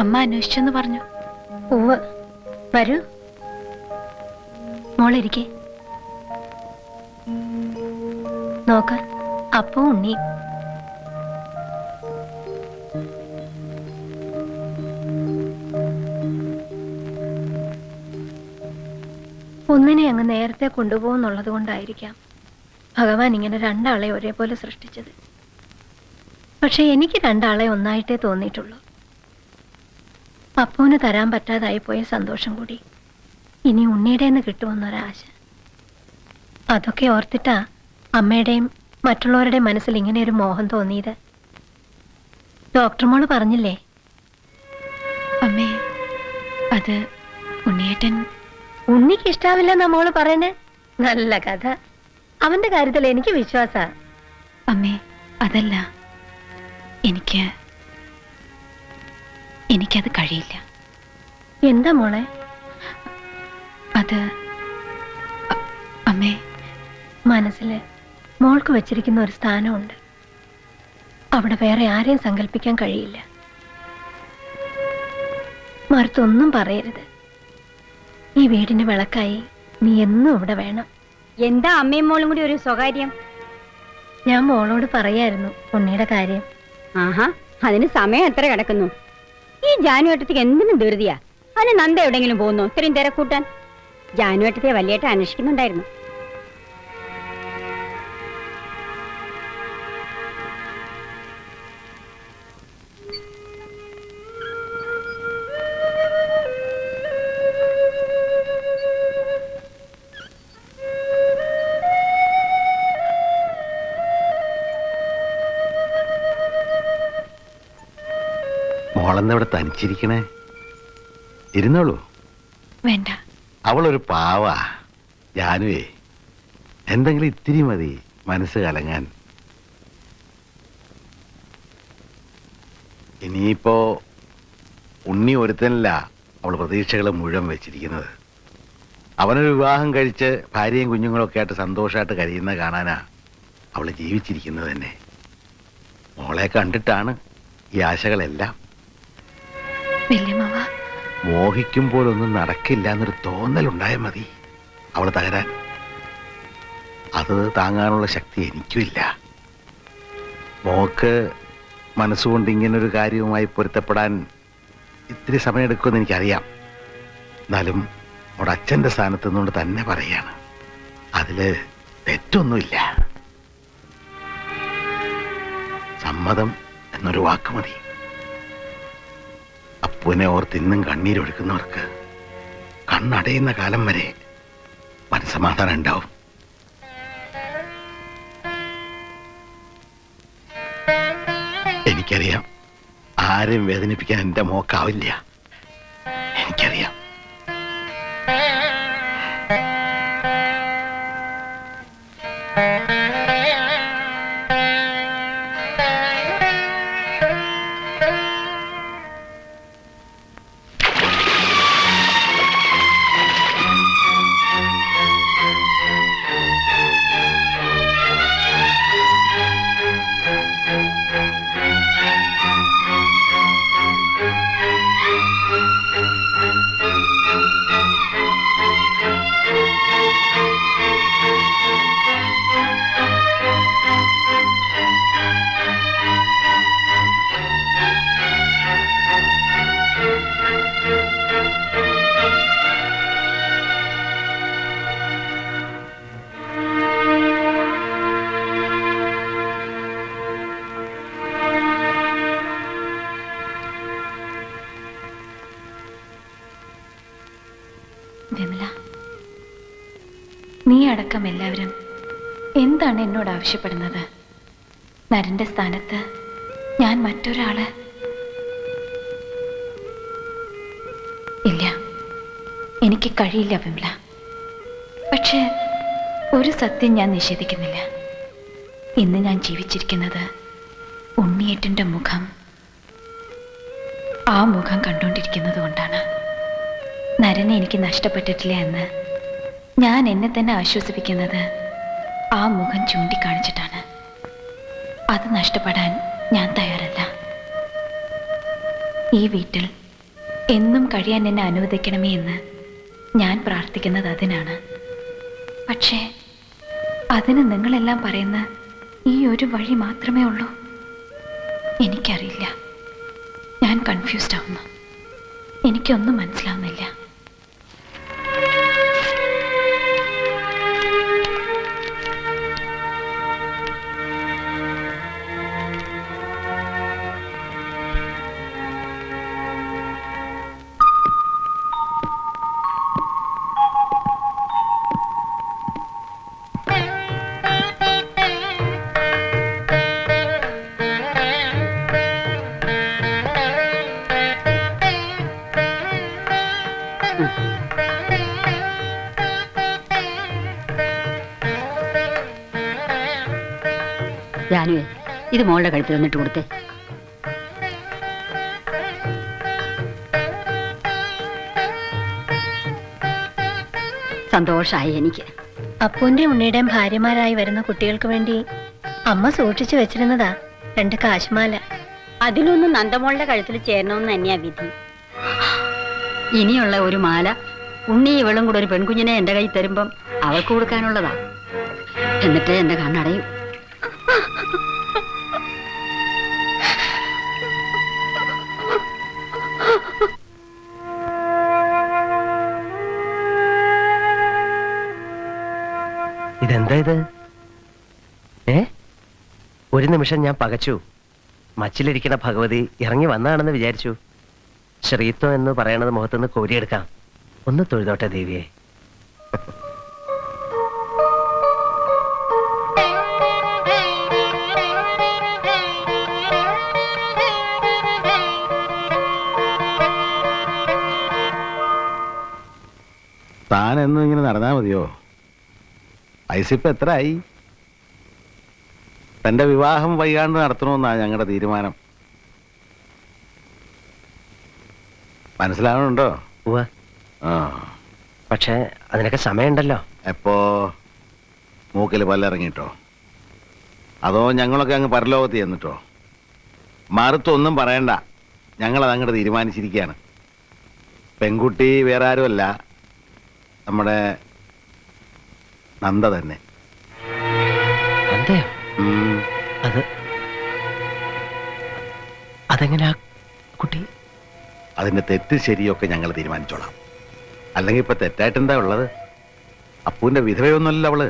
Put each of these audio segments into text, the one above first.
അമ്മ അന്വേഷിച്ചെന്ന് പറഞ്ഞു. ഉവ്വ്. വരൂ മോളിരിക്കെ. നോക്ക്, അപ്പോ ഉണ്ണി. ഒന്നിനെ അങ്ങ് നേരത്തെ കൊണ്ടുപോകുന്നുള്ളത് കൊണ്ടായിരിക്കാം ഭഗവാൻ ഇങ്ങനെ രണ്ടാളെ ഒരേപോലെ സൃഷ്ടിച്ചത്. പക്ഷെ എനിക്ക് രണ്ടാളെ ഒന്നായിട്ടേ തോന്നിയിട്ടുള്ളൂ. അപ്പൂന് തരാൻ പറ്റാതായി പോയ സന്തോഷം കൂടി ഇനി ഉണ്ണിയുടേന്ന് കിട്ടുമെന്നൊരാശ. അതൊക്കെ ഓർത്തിട്ടാ അമ്മയുടെയും മറ്റുള്ളവരുടെയും മനസ്സിൽ ഇങ്ങനെ ഒരു മോഹം തോന്നിയത്. ഡോക്ടർ മോള് പറഞ്ഞില്ലേ? അമ്മേ, അത് ഉണ്ണിയേട്ടൻ. ഉണ്ണിക്ക് ഇഷ്ടാവില്ലെന്നാ മോള് പറയണേ? നല്ല കഥ. അവന്റെ കാര്യത്തിൽ എനിക്ക് വിശ്വാസ. അമ്മേ, അതല്ല, എനിക്കത് കഴിയില്ല. എന്താ മോളെ? അത് അമ്മേ, മനസ്സില് മോൾക്ക് വെച്ചിരിക്കുന്ന ഒരു സ്ഥാനമുണ്ട്. അവിടെ വേറെ ആരെയും സങ്കല്പിക്കാൻ കഴിയില്ല. മറുത്തൊന്നും പറയരുത്. ഈ വീടിന് വിളക്കായി നീ എന്നും ഇവിടെ വേണം. എന്താ അമ്മയും മോളും കൂടി ഒരു സ്വകാര്യം? ഞാൻ മോളോട് പറയായിരുന്നു ഉണ്ണിയുടെ കാര്യം. ആഹാ, അതിന് സമയം എത്ര കിടക്കുന്നു? ഈ ജാനുവേട്ടത്തേക്ക് എന്തിനും ധൃതിയാ? അതിന് നന്ദ എവിടെങ്കിലും പോകുന്നു ഇത്രയും തിരക്കൂട്ടാൻ? ജാനുവേട്ടത്തെ വലിയേട്ട അന്വേഷിക്കുന്നുണ്ടായിരുന്നു. മോളെന്നവിടെ തനിച്ചിരിക്കണേ? ഇരുന്നോളൂ. വേണ്ട. അവളൊരു പാവാ ജാനുവേ. എന്തെങ്കിലും ഇത്തിരി മതി മനസ്സ് കലങ്ങാൻ. ഇനിയിപ്പോ ഉണ്ണി ഒരുത്തനല്ല അവൾ പ്രതീക്ഷകൾ മുഴുവൻ വെച്ചിരിക്കുന്നത്. അവനൊരു വിവാഹം കഴിച്ച് ഭാര്യയും കുഞ്ഞുങ്ങളൊക്കെ ആയിട്ട് സന്തോഷമായിട്ട് കഴിയുന്ന കാണാനാ അവള് ജീവിച്ചിരിക്കുന്നത് തന്നെ. മോളെ കണ്ടിട്ടാണ് ഈ ആശകളെല്ലാം. മോഹിക്കുമ്പോഴൊന്നും നടക്കില്ല എന്നൊരു തോന്നലുണ്ടായാൽ മതി അവള് തകരാൻ. അത് താങ്ങാനുള്ള ശക്തി എനിക്കുമില്ല. മോക്ക് മനസ്സുകൊണ്ട് ഇങ്ങനൊരു കാര്യവുമായി പൊരുത്തപ്പെടാൻ ഇത്തിരി സമയമെടുക്കുമെന്ന് എനിക്കറിയാം. എന്നാലും അവിടെ അച്ഛൻ്റെ സ്ഥാനത്ത് നിന്നുകൊണ്ട് തന്നെ പറയാണ്, അതില് തെറ്റൊന്നുമില്ല. സമ്മതം എന്നൊരു വാക്ക് മതി. അപ്പുവിനെ ഓർത്ത് ഇന്നും കണ്ണീരൊഴുക്കുന്നവർക്ക് കണ്ണടയുന്ന കാലം വരെ മനസ്സമാധാനം ഉണ്ടാവും. എനിക്കറിയാം ആരെയും വേദനിപ്പിക്കാൻ എന്റെ മോക്കാവില്ല. എനിക്കറിയാം. വിമല, നീ അടക്കം എല്ലാവരും എന്താണ് എന്നോട് ആവശ്യപ്പെടുന്നത്? നരന്റെ സ്ഥാനത്ത് ഞാൻ മറ്റൊരാള്? ഇല്ല, എനിക്ക് കഴിയില്ല വിമല. പക്ഷേ ഒരു സത്യം ഞാൻ നിഷേധിക്കുന്നില്ല. ഇന്ന് ഞാൻ ജീവിച്ചിരിക്കുന്നത് ഉണ്ണിയേട്ടൻ്റെ മുഖം, ആ മുഖം കണ്ടുകൊണ്ടിരിക്കുന്നത് കൊണ്ടാണ്. നരനെ എനിക്ക് നഷ്ടപ്പെട്ടിട്ടില്ല എന്ന് ഞാൻ എന്നെ തന്നെ ആശ്വസിപ്പിക്കുന്നത് ആ മുഖം ചൂണ്ടിക്കാണിച്ചിട്ടാണ്. അത് നഷ്ടപ്പെടാൻ ഞാൻ തയ്യാറല്ല. ഈ വീട്ടിൽ എന്നും കഴിയാൻ എന്നെ അനുവദിക്കണമേ എന്ന് ഞാൻ പ്രാർത്ഥിക്കുന്നത് അതിനാണ്. പക്ഷേ അതിന് നിങ്ങളെല്ലാം പറയുന്ന ഈ ഒരു വഴി മാത്രമേ ഉള്ളൂ. എനിക്കറിയില്ല. ഞാൻ കൺഫ്യൂസ്ഡ് ആവുന്നു. എനിക്കൊന്നും മനസ്സിലാവുന്നില്ല. ജാനുവേ, ഇത് മോളുടെ കഴുത്തിൽ വന്നിട്ട് കൊടുത്തേ. സന്തോഷായി എനിക്ക്. അപ്പൂന്റെ ഉണ്ണിയുടെയും ഭാര്യമാരായി വരുന്ന കുട്ടികൾക്ക് വേണ്ടി അമ്മ സൂക്ഷിച്ചു വെച്ചിരുന്നതാ 2 കാശുമാല. അതിലൊന്നും നന്ദമോളുടെ കഴുത്തിൽ ചേരണമെന്ന് തന്നെയാ വിധി. ഇനിയുള്ള ഒരു മാല ഉണ്ണി ഇവളും കൂടെ ഒരു പെൺകുഞ്ഞിനെ എന്റെ കൈ തരുമ്പം അവൾക്ക് കൊടുക്കാനുള്ളതാ. എന്നിട്ട് എന്റെ കണ്ണടയും. ഇതെന്താ ഇത്? ഒരു നിമിഷം ഞാൻ പകച്ചു. മച്ചിലിരിക്കുന്ന ഭഗവതി ഇറങ്ങി വന്നാണെന്ന് വിചാരിച്ചു. ശ്രീത്വം എന്ന് പറയണത് മുഖത്തുനിന്ന് കോരിയെടുക്കാം. ഒന്ന് തൊഴുതോട്ടെ ദേവിയെ. താൻ എന്നും ഇങ്ങനെ നടന്നാ മതിയോ? വയസ്സിപ്പോ എത്ര ആയി? തന്റെ വിവാഹം വൈകാണ്ട് നടത്തണമെന്നാ ഞങ്ങളുടെ തീരുമാനം. മനസ്സിലാവണുണ്ടോ? ഉവ്വ്. ആ, പക്ഷെ അതിനൊക്കെ സമയമുണ്ടല്ലോ. എപ്പോ? മൂക്കിൽ പല്ലിറങ്ങിട്ടോ? അതോ ഞങ്ങളൊക്കെ അങ്ങ് പരലോകത്ത് ചെന്നിട്ടോ? മറുത്തൊന്നും പറയണ്ട, ഞങ്ങളത് അങ്ങോട്ട് തീരുമാനിച്ചിരിക്കുകയാണ്. പെൺകുട്ടി വേറെ ആരുമല്ല, നമ്മുടെ നന്ദ തന്നെ. അതെയോ? അതെങ്ങനെയാ കുട്ടി? അതിന്റെ തെറ്റ് ശരിയൊക്കെ ഞങ്ങൾ തീരുമാനിച്ചോളാം. അല്ലെങ്കിൽ ഇപ്പൊ തെറ്റായിട്ട് എന്താ ഉള്ളത്? അപ്പൂന്റെ വിധവയൊന്നുമല്ല അവള്.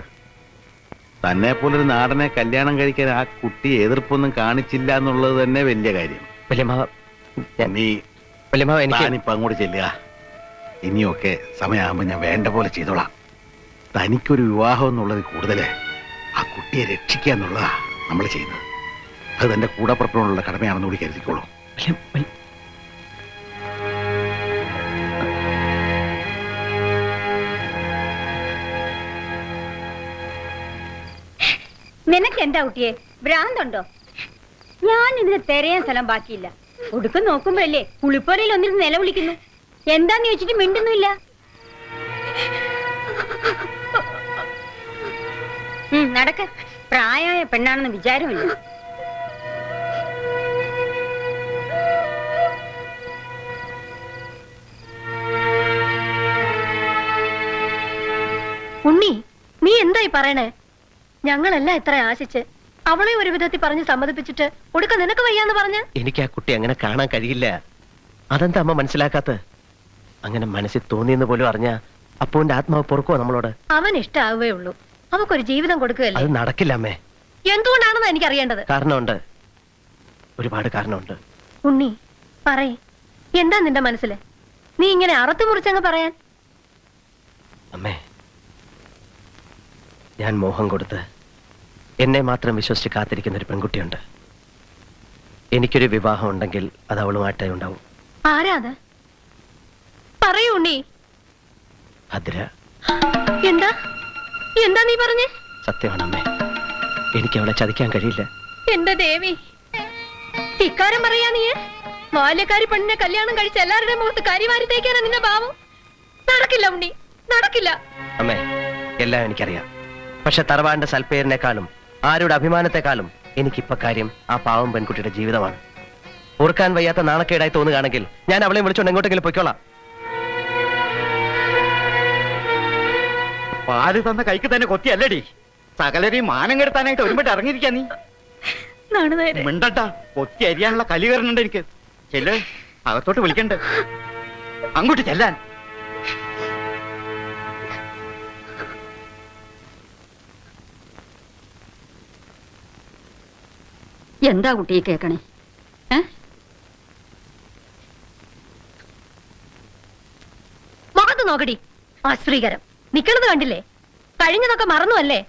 തന്നെ പോലൊരു നാടനെ കല്യാണം കഴിക്കാൻ ആ കുട്ടി എതിർപ്പൊന്നും കാണിച്ചില്ല എന്നുള്ളത് തന്നെ വലിയ കാര്യം. ഞാനിപ്പോ അങ്ങോട്ട് ചെല്ലുക. ഇനിയൊക്കെ സമയമാകുമ്പോ ഞാൻ വേണ്ട പോലെ ചെയ്തോളാം. തനിക്കൊരു വിവാഹം എന്നുള്ളത് കൂടുതല് ആ കുട്ടിയെ രക്ഷിക്കുക എന്നുള്ളതാ നമ്മൾ ചെയ്യുന്നത്. അത് തന്റെ കൂടപ്പുറപ്പിനോടുള്ള കടമയാണെന്ന് കൂടി കരുതിക്കോളൂ. നിനക്ക് എന്താ കുട്ടിയെ, ഭ്രാന്തുണ്ടോ? ഞാൻ ഇതിന് തിരയാൻ സ്ഥലം ബാക്കിയില്ല. ഒടുക്കം നോക്കുമ്പോഴല്ലേ കുളിപ്പുരയിൽ ഒന്നിരുന്ന് നിലവിളിക്കുന്നു. എന്താന്ന് ചോദിച്ചിട്ട് മിണ്ടുന്നില്ല. നടക്ക. പ്രായമായ പെണ്ണാണെന്ന് വിചാരമില്ല. ഉണ്ണി, നീ എന്തായി പറയണേ? ഞങ്ങളെല്ലാം എത്ര ആശിച്ച് അവളെ ഒരു വിധത്തിൽ പറഞ്ഞ് സമ്മതിപ്പിച്ചിട്ട് ഒടുക്ക നിനക്ക് വയ്യാന്ന് പറഞ്ഞ്. എനിക്ക് ആ കുട്ടി അങ്ങനെ കാണാൻ കഴിയില്ല. അതെന്താ അമ്മ മനസ്സിലാക്കാത്ത? അങ്ങനെ മനസ്സിൽ തോന്നിയെന്ന് പോലും അറിഞ്ഞ അപ്പൂന്റെ ആത്മാവ് പൊറുക്കുവോ നമ്മളോട്? അവൻ ഇഷ്ടാവേ ഉള്ളൂ. അവക്കൊരു ജീവിതം കൊടുക്കുകയല്ലേ. അത് നടക്കില്ല അമ്മേ. എന്തുകൊണ്ടാണെന്ന് എനിക്ക് അറിയേണ്ടത്. കാരണമുണ്ട്, ഒരുപാട് കാരണമുണ്ട്. ഉണ്ണി പറയ്, എന്താ നിന്റെ മനസ്സില്? നീ ഇങ്ങനെ അറുത്തു മുറിച്ചങ്ങ് പറയാൻ. അമ്മേ, ഞാൻ മോഹം കൊടുത്ത് എന്നെ മാത്രം വിശ്വസിച്ച് കാത്തിരിക്കുന്ന ഒരു പെൺകുട്ടിയുണ്ട്. എനിക്കൊരു വിവാഹം ഉണ്ടെങ്കിൽ അത് അവളുമായിട്ടേ ഉണ്ടാവും. ആരാ അത്? പറയൂ ഉണ്ണി. ഭദ്ര. എന്താ എന്താ നീ പറഞ്ഞേ? സത്യമാണ് അമ്മേ, എനിക്ക് അവളെ ചതിക്കാൻ കഴിയില്ല. എന്റെ ദേവി, ഇക്കാരം പറയാ നീ? ബാല്യക്കാരി പെണ്ണിനെ കല്യാണം കഴിച്ച എല്ലാവരുടെയും മുഖത്ത് കരിവാരി തേക്കാനാ നിന്റെ ഭാവം. നടക്കില്ല ഉണ്ണി, നടക്കില്ല. അമ്മേ, എല്ലാം എനിക്കറിയാം. പക്ഷെ തറവാടിന്റെ സൽപ്പേരിനേക്കാളും ആരുടെ അഭിമാനത്തെക്കാളും എനിക്കിപ്പോ കാര്യം ആ പാവം പെൺകുട്ടിയുടെ ജീവിതമാണ്. ഓർക്കാൻ വയ്യാത്ത നാണക്കേടായി തോന്നുകയാണെങ്കിൽ ഞാൻ അവളെ വിളിച്ചോണ്ട് എങ്ങോട്ടെങ്കിലും പൊയ്ക്കോളാം. പാല് തന്ന കൈക്ക് തന്നെ കൊത്തിയല്ലടി. സകലരെയും മാനം കെടുത്താനായിട്ട് ഒരുമിട്ട് ഇറങ്ങിയിരിക്കാ നീ. മിണ്ടട്ടാ, കൊത്തി അരിയാനുള്ള കലി കയറുന്നുണ്ട് എനിക്ക്. ചെല്ല്, അകത്തോട്ട് വിളിക്കണ്ട്. അങ്ങോട്ട് ചെല്ലാൻ. എന്താ കുട്ടി കേക്കണേ? മുഖത്ത് നോക്കടി, അശ്രീകരം. നിക്കണത് കണ്ടില്ലേ? കഴിഞ്ഞതൊക്കെ മറന്നുവല്ലേ?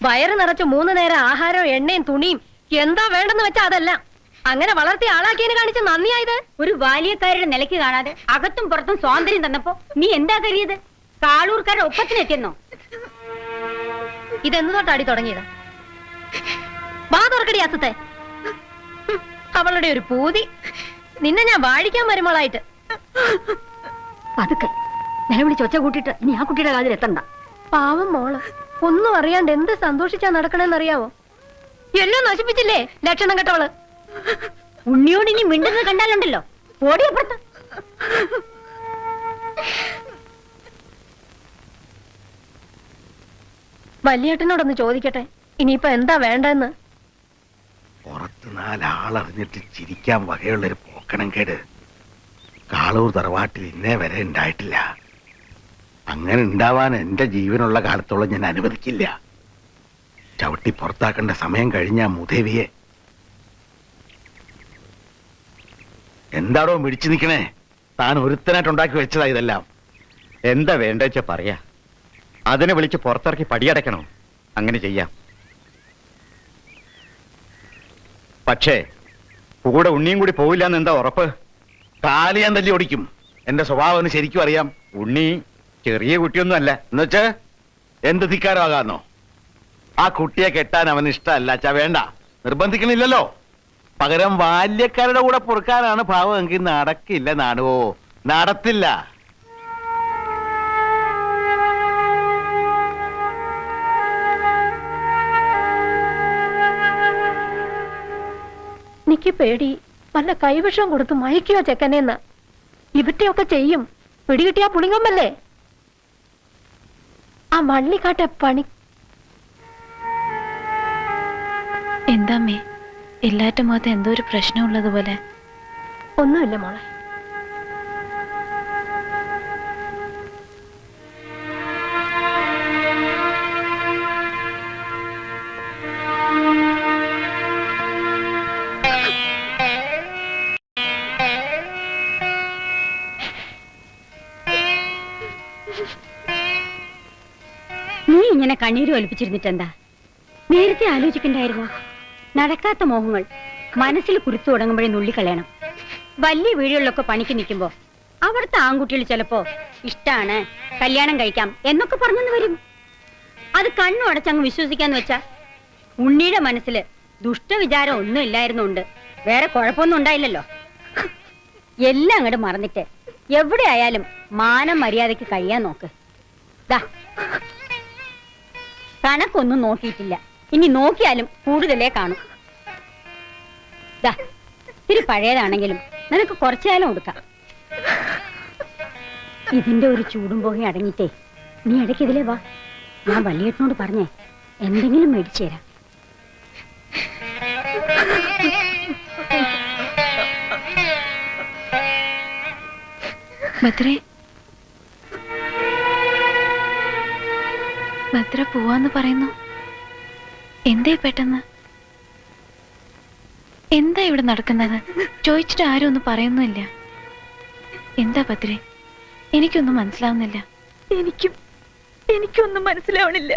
വയറ് നിറച്ച് 3 നേരം ആഹാരവും എണ്ണയും തുണിയും എന്താ വേണ്ടെന്ന് വെച്ചാ അതല്ല. അങ്ങനെ വളർത്തി ആളാക്കിയതിന് കാണിച്ച നന്ദിയായത്. ഒരു ബാല്യക്കാരുടെ നിലയ്ക്ക് കാണാതെ അകത്തും പുറത്തും സ്വാതന്ത്ര്യം തന്നപ്പോ നീ എന്താ കരുതിയത്? കാളൂർക്കാരുടെ ഒപ്പത്തിനെത്തിയെന്നോ? ഇതെന്ന് തൊട്ടാടി തുടങ്ങിയത്? വാ തുറക്കടി അസത്തെ. അവളുടെ ഒരു പൂതി. നിന്നെ ഞാൻ വാഴിക്കാൻ മരുമോളായിട്ട്. അതൊക്കെ നിലവിളി ചൊച്ച കൂട്ടിട്ട് ഇനി ആ കുട്ടിയുടെ കാതിൽ എത്തണ്ട. പാവം മോള് ഒന്നും അറിയാണ്ട് എന്ത് സന്തോഷിച്ചാ നടക്കണെന്നറിയാവോ? എല്ലാം നശിപ്പിച്ചില്ലേ ലക്ഷണം കെട്ടവള്. ഉണ്ണിയോട് ഇനി മിണ്ടുന്നത് കണ്ടാലുണ്ടല്ലോ, ഓടിയപ്പുറത്ത്. വലിയേട്ടനോടൊന്ന് ചോദിക്കട്ടെ, ഇനിയിപ്പോ എന്താ വേണ്ടെന്ന്. പുറത്ത് 4 ആളറിഞ്ഞിട്ട് ചിരിക്കാൻ വകയുള്ളൊരു പോക്കണം കേട് കാളൂർ തറവാട്ടിൽ ഇന്നേ വരെ ഉണ്ടായിട്ടില്ല. അങ്ങനെ ഉണ്ടാവാൻ എന്റെ ജീവനുള്ള കാലത്തോളം ഞാൻ അനുവദിക്കില്ല. ചവിട്ടി പുറത്താക്കേണ്ട സമയം കഴിഞ്ഞ മുദേവിയെ. എന്താടോ മിടിച്ചു നിൽക്കണേ? താൻ ഒരുത്തനായിട്ട് ഉണ്ടാക്കി വെച്ചതാ ഇതെല്ലാം. എന്താ വേണ്ടെച്ച പറയാ. അതിനെ വിളിച്ച് പുറത്തിറക്കി പടിയടക്കണോ? അങ്ങനെ ചെയ്യാം. പക്ഷേ കൂടെ ഉണ്ണിയും കൂടി പോവില്ല എന്ന് എന്താ ഉറപ്പ്? കാല് ഞാൻ തല്ലി ഓടിക്കും. എന്റെ സ്വഭാവം ശരിക്കും അറിയാം. ഉണ്ണി ചെറിയ കുട്ടിയൊന്നും അല്ല. എന്നുവെച്ച് എന്ത് ധിക്കാരമാകാന്നോ? ആ കുട്ടിയെ കെട്ടാൻ അവന് ഇഷ്ടമല്ല. വേണ്ട, നിർബന്ധിക്കണില്ലല്ലോ. പകരം ബാല്യക്കാരുടെ കൂടെ പൊറുക്കാനാണ് ഭാവം എങ്കിൽ നടക്കില്ല. നാടുവോ നടത്തില്ല. എനിക്ക് പേടി വല്ല കൈവിഷം കൊടുത്ത് മയക്കിയോ ചെക്കനെന്ന്. ഇവറ്റയൊക്കെ ചെയ്യും. പിടികിട്ടിയാ പുളിങ്ങമ്മല്ലേ? ആ വള്ളിക്കാട്ടെ പണി. എന്താമ്മേ, എല്ലാറ്റ മുഖത്ത് എന്തോ ഒരു പ്രശ്നമുള്ളതുപോലെ. ഒന്നുമില്ല മോളെ. നീ ഇങ്ങനെ കണ്ണീര് ഒലിപ്പിച്ചിരുന്നിട്ടെന്താ? നേരത്തെ ആലോചിക്കണ്ടായിരുന്നോ? നടക്കാത്ത മോഹങ്ങൾ മനസ്സിൽ കുറിച്ചു തുടങ്ങുമ്പോഴേ നുള്ളിക്കളയണം. വലിയ വീടുകളിലൊക്കെ പണിക്ക് നിൽക്കുമ്പോ അവിടുത്തെ ആൺകുട്ടികൾ ചിലപ്പോ ഇഷ്ടാണ്, കല്യാണം കഴിക്കാം എന്നൊക്കെ പറഞ്ഞെന്ന് വരും. അത് കണ്ണു അടച്ചങ്ങ് വിശ്വസിക്കാന്ന് വെച്ചാ ഉണ്ണിയുടെ മനസ്സിൽ ദുഷ്ടവിചാരം ഒന്നും ഇല്ലായിരുന്നുണ്ട് വേറെ കുഴപ്പമൊന്നും ഉണ്ടായില്ലല്ലോ. എല്ലാം അങ്ങോട്ട് മറന്നിട്ട് എവിടെ ആയാലും മാനം മര്യാദയ്ക്ക് കഴിയാൻ നോക്ക്. ദാ കണക്കൊന്നും നോക്കിയിട്ടില്ല. ഇനി നോക്കിയാലും കൂടുതലേ കാണും. ദാ ഇത്തിരി പഴയതാണെങ്കിലും നിനക്ക് കുറച്ചുകാലം കൊടുക്കാം. ഇതിന്റെ ഒരു ചൂടും പോകെ അടങ്ങിട്ടേ നീ ഇടയ്ക്ക് ഇതിലേ വാ. ഞാൻ വലിയേട്ടനോട് പറഞ്ഞേ എന്തെങ്കിലും മേടിച്ചു തരാം. ഭദ്ര പോവാന്ന് പറയുന്നു. എന്തേ പെട്ടെന്ന്? എന്താ ഇവിടെ നടക്കുന്നത്? ചോദിച്ചിട്ട് ആരും ഒന്നും പറയുന്നില്ല. എന്താ ഭദ്രേ? എനിക്കൊന്നും മനസ്സിലാവുന്നില്ല. എനിക്കൊന്നും മനസ്സിലാവണില്ല.